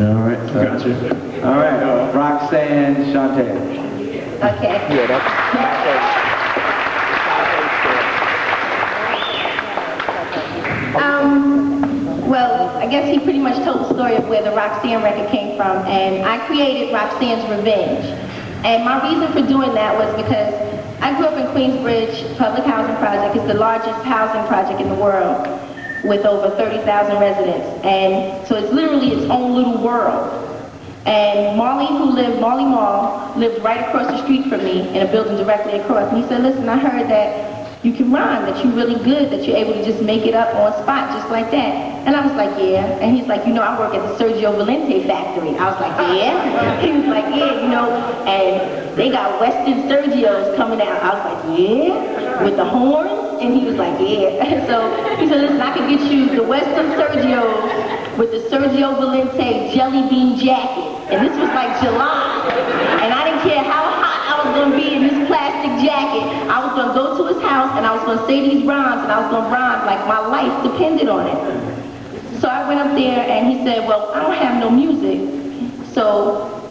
All right, so, Gotcha. all right, Roxanne Shante. Okay. Yeah, that's Well, I guess he pretty much told the story of where the Roxanne record came from, and I created Roxanne's Revenge. And my reason for doing that was because I grew up in Queensbridge Public Housing Project. It's the largest housing project in the world with over 30,000 residents. And so it's literally its own little world. And Marley Mall, lived right across the street from me in a building directly across. And he said, listen, I heard that you can rhyme, that you're really good, that you're able to just make it up on spot just like that. And I was like, yeah. And he's like, you know, I work at the Sergio Valente factory. I was like, yeah. He was like, yeah, you know, and they got Western Sergios coming out. I was like, yeah, with the horns. And he was like, yeah. So he said, listen, I can get you the Western Sergios with the Sergio Valente jelly bean jacket. And this was like July. And I didn't care how hot I was going to be in this plastic jacket. I was going to go to his house and I was going to say these rhymes and I was going to rhyme like my life depended on it. So I went up there and he said, well, I don't have no music. So,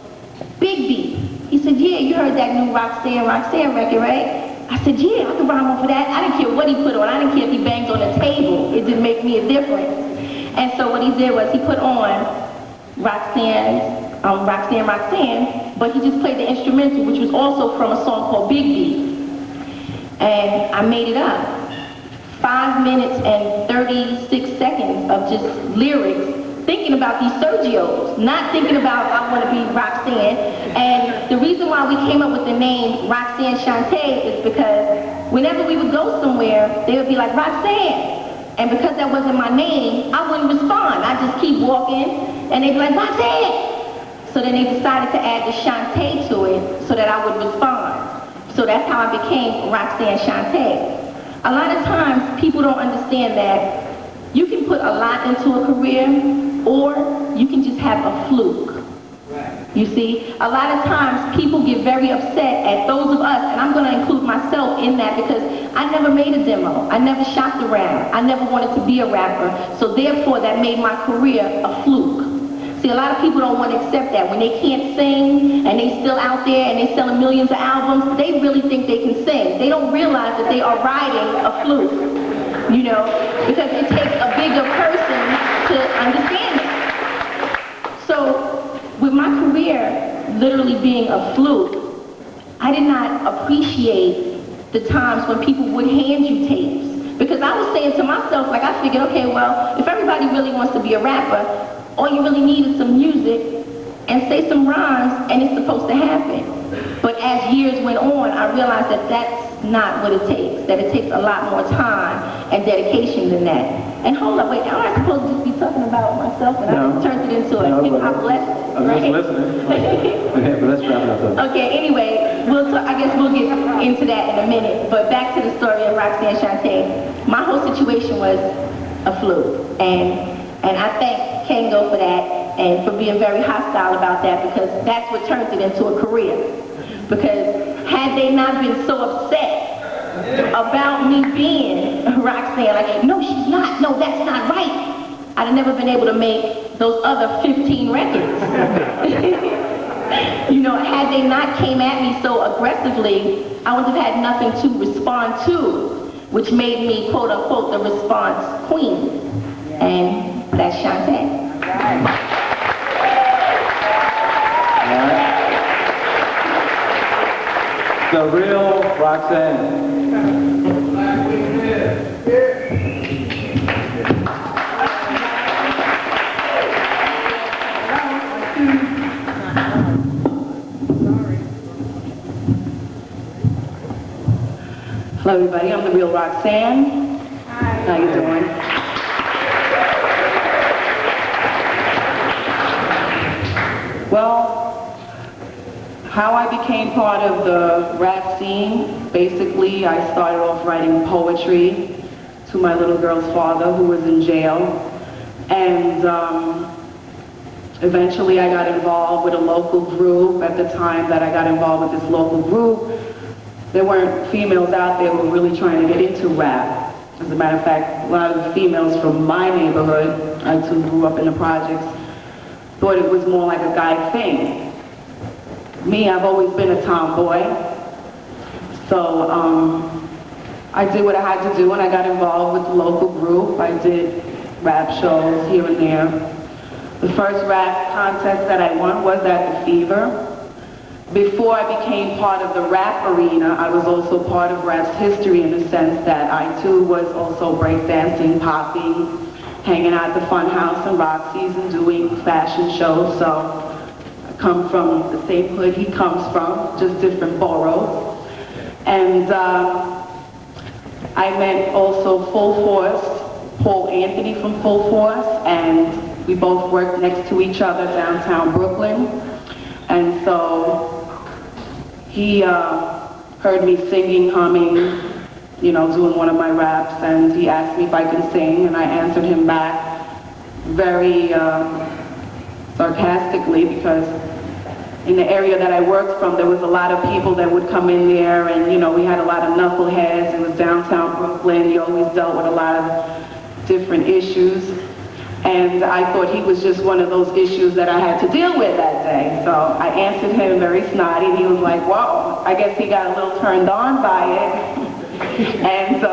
Big B. He said, yeah, you heard that new Roxanne record, right? I said, yeah, I can rhyme off of that. I didn't care what he put on. I didn't care if he banged on the table. It didn't make me a difference. And so what he did was he put on Roxanne, but he just played the instrumental, which was also from a song called Big B. And I made it up. 5 minutes and 36 seconds of just lyrics, thinking about these Sergios, not thinking about I want to be Roxanne. And the reason why we came up with the name Roxanne Shante is because whenever we would go somewhere, they would be like, Roxanne. And because that wasn't my name, I wouldn't respond. I'd just keep walking, and they'd be like, Roxanne. So then they decided to add the Shante to it so that I would respond. So that's how I became Roxanne Shante. A lot of times, people don't understand that you can put a lot into a career, or you can just have a fluke. You see, a lot of times people get very upset at those of us, and I'm going to include myself in that because I never made a demo. I never shopped around. I never wanted to be a rapper. So therefore, that made my career a fluke. See, a lot of people don't want to accept that. When they can't sing, and they still out there, and they selling millions of albums, they really think they can sing. They don't realize that they are riding a fluke, you know, because it takes a bigger person to understand it. So, with my career literally being a fluke, I did not appreciate the times when people would hand you tapes. Because I was saying to myself, like I figured, okay, well, if everybody really wants to be a rapper, all you really need is some music and say some rhymes and it's supposed to happen. But as years went on, I realized that that's not what it takes, that it takes a lot more time and dedication than that. And hold up, wait, am I supposed to just be talking about myself and I just turned it into a hip-hop lesson? I was just listening. Okay, but let's wrap it up though. Okay, anyway, I guess we'll get into that in a minute. But back to the story of Roxanne Shante. My whole situation was a fluke. And I thank Kangol for that and for being very hostile about that because that's what turned it into a career. Because had they not been so upset about me being Roxanne, like, no, she's not, no, that's not right, I'd have never been able to make those other 15 records. You know, had they not came at me so aggressively, I would have had nothing to respond to, which made me, quote unquote, the response queen. And that's Shante. All right. The Real Roxanne. Hello everybody, I'm the Real Roxanne. Hi. How you doing? Well, how I became part of the rap scene, basically I started off writing poetry to my little girl's father who was in jail. And eventually I got involved with a local group. At the time that I got involved with this local group, there weren't females out there who were really trying to get into rap. As a matter of fact, a lot of the females from my neighborhood, I too grew up in the projects, thought it was more like a guy thing. Me, I've always been a tomboy. So I did what I had to do, and I got involved with the local group. I did rap shows here and there. The first rap contest that I won was at the Fever. Before I became part of the rap arena, I was also part of rap's history in the sense that I too was also breakdancing, popping, hanging out at the Fun House and Roxy's and doing fashion shows. So I come from the same hood he comes from, just different boroughs. And I met also Full Force, Paul Anthony from Full Force, and we both worked next to each other downtown Brooklyn. And so he heard me singing, humming, you know, doing one of my raps, and he asked me if I can sing, and I answered him back very sarcastically, because in the area that I worked from, there was a lot of people that would come in there, and, you know, we had a lot of knuckleheads. It was downtown Brooklyn. You always dealt with a lot of different issues. And I thought he was just one of those issues that I had to deal with that day. So I answered him very snotty, and he was like, whoa, I guess he got a little turned on by it. And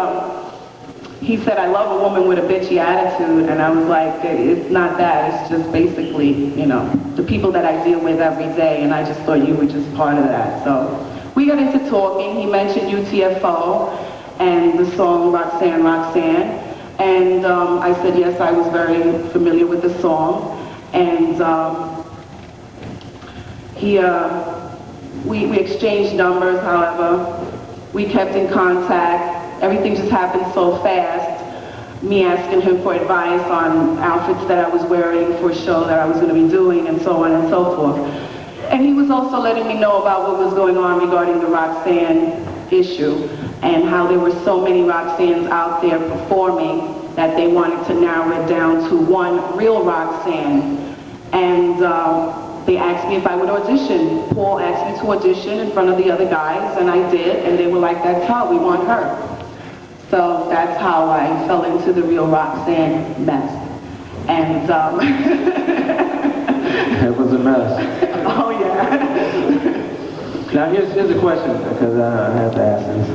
he said, I love a woman with a bitchy attitude. And I was like, it's not that, it's just basically, you know, the people that I deal with every day, and I just thought you were just part of that. So we got into talking. He mentioned UTFO and the song Roxanne, Roxanne. And I said, yes, I was very familiar with the song. And we exchanged numbers, however. We kept in contact. Everything just happened so fast. Me asking him for advice on outfits that I was wearing for a show that I was going to be doing, and so on and so forth. And he was also letting me know about what was going on regarding the Roxanne issue, and how there were so many Roxannes out there performing that they wanted to narrow it down to one real Roxanne. And they asked me if I would audition. Paul asked me to audition in front of the other guys, and I did, and they were like, that's how, we want her. So that's how I fell into the Real Roxanne mess. And It was a mess. oh yeah. Now here's a question, because I have to ask this.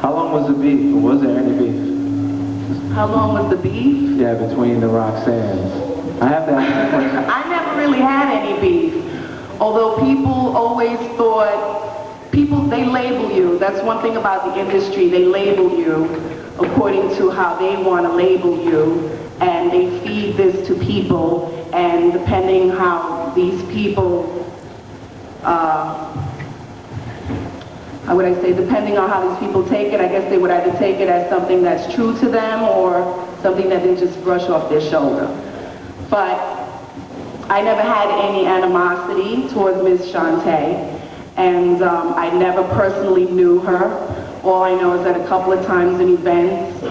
How long was the beef, or was there any beef? How long was the beef? Yeah, between the Roxannes. I have to ask that question. I never really had any beef. Although people always thought, they label you. That's one thing about the industry. They label you according to how they want to label you. And they feed this to people. And depending how these people, how would I say, depending on how these people take it, I guess they would either take it as something that's true to them or something that they just brush off their shoulder. But I never had any animosity towards Ms. Shante, and I never personally knew her. All I know is that a couple of times in events,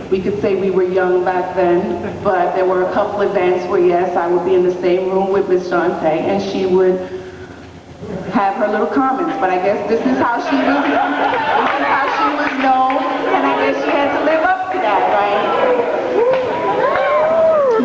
we could say we were young back then, but there were a couple of events where, yes, I would be in the same room with Ms. Shante, and she would have her little comments, but I guess this is how she was known, and I guess she had to live up to that, right?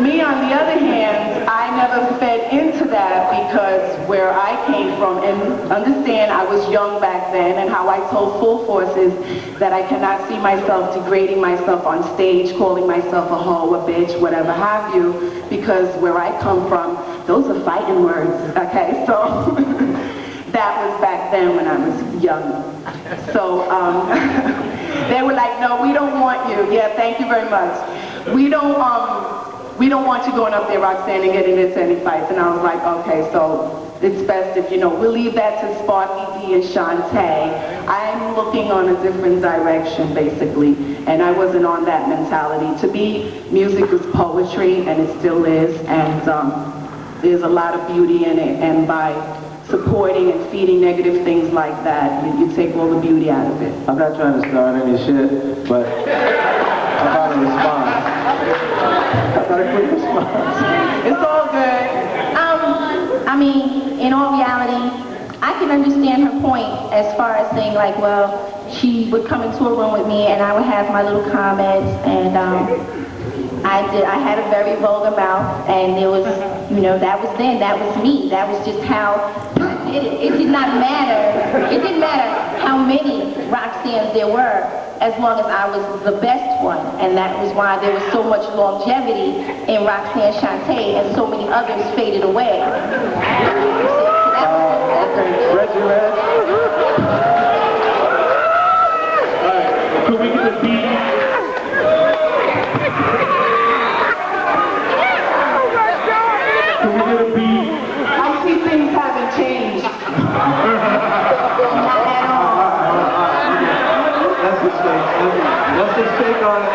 Me, on the other hand, I never fed into that, because where I came from, and understand I was young back then, and how I told Full Force is that I cannot see myself degrading myself on stage, calling myself a hoe, a bitch, whatever have you, because where I come from, those are fighting words, okay? So that was back then when I was young. So they were like, no, we don't want you. Yeah, thank you very much. We don't want you going up there, Roxanne, and getting into any fights. And I was like, okay, so it's best if, we'll leave that to Sparky D and Shante. I'm looking on a different direction, basically, and I wasn't on that mentality. To me, music is poetry, and it still is, and there's a lot of beauty in it, and by supporting and feeding negative things like that, you take all the beauty out of it. I'm not trying to start any shit, but how about a response? How about a quick response? It's all good. I mean, in all reality, I can understand her point as far as saying like, well, she would come into a room with me and I would have my little comments, and I had a very vulgar mouth, and there was you know, that was then, that was me. That was just how I did it. It did not matter. It didn't matter how many Roxannes there were, as long as I was the best one. And that was why there was so much longevity in Roxanne Shante and so many others faded away. Reggie Red. Alright, could we get the beat? Can we get a beat? I see things haven't changed. Not at all. Let's just shake. Let's just shake on it.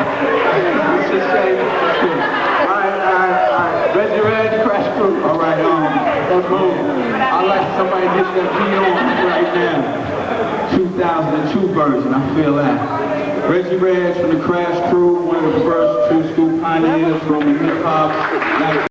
Let's just shake. All right. Reggie Red, Crash Crew. All right, let's move. I'd like somebody to get that beat on right now. 2002 version, I feel that. Reggie Red from the Crash Crew, one of the first true school pioneers from hip hop.